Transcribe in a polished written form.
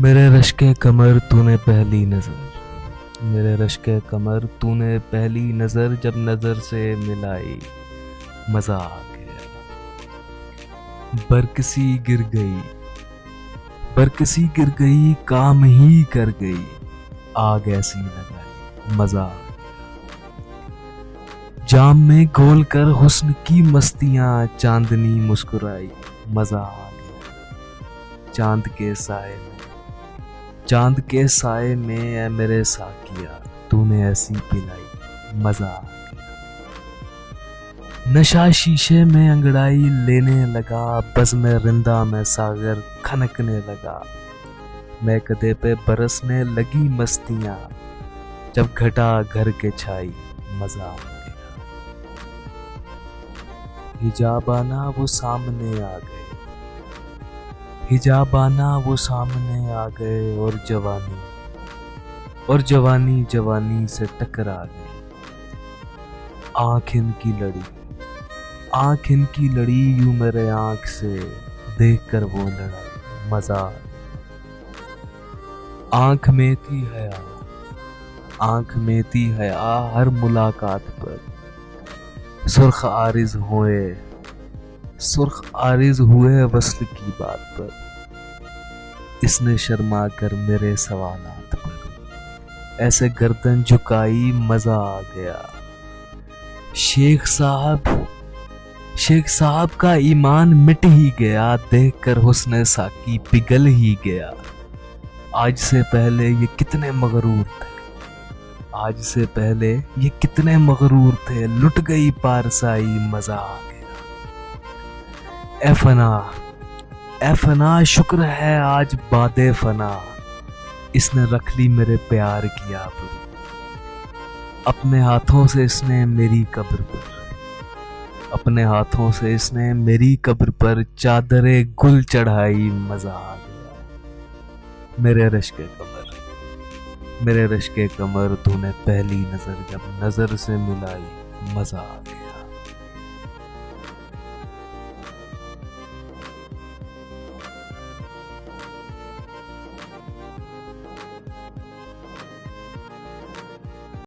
मेरे रश्के कमर तूने पहली नजर, मेरे रश्के कमर तूने पहली नजर जब नजर से मिलाई मजा आ गया। बरकसी गिर गई, बरकसी गिर गई, काम ही कर गई, आग ऐसी लगाई मजा आ गया। जाम में घोल कर हुस्न की मस्तियां चांदनी मुस्कुराई मजा आ गया। चांद के साए में, चांद के साए में ऐ मेरे साकिया तूने ऐसी पिलाई मजा आ गया। नशा शीशे में अंगड़ाई लेने लगा, बज़ में रिंदा में सागर खनकने लगा। मैं कदे पे बरसने लगी मस्तियां जब घटा घर के छाई मजा आ गया। हिजाबाना वो सामने आ गए, हिजाबाना वो सामने आ गए और जवानी जवानी से टकरा गई। आँख इनकी लड़ी, आँख इनकी लड़ी यूं मेरे आँख से देख कर वो लड़ा मजा आ गया। आँख में थी हया, आँख में थी हया हर मुलाकात पर, सुर्ख आरिज हुए, सुर्ख आरिज हुए वस्ल की बात पर। इसने शर्मा कर मेरे सवालात पर ऐसे गर्दन झुकाई मजा आ गया। शेख साहब का ईमान मिट ही गया, देखकर हुस्न साकी पिघल ही गया। आज से पहले ये कितने मगरूर थे, आज से पहले ये कितने मगरूर थे, लुट गई पारसाई मजा आ गया। ए फना शुक्र है आज बादे फना, इसने रख ली मेरे प्यार की आबरू। अपने हाथों से इसने मेरी कब्र पर, अपने हाथों से इसने मेरी कब्र पर चादरे गुल चढ़ाई मजा आ गया। मेरे रश्के कमर, मेरे रश्के कमर तूने पहली नजर जब नजर से मिलाई मजा आ गया।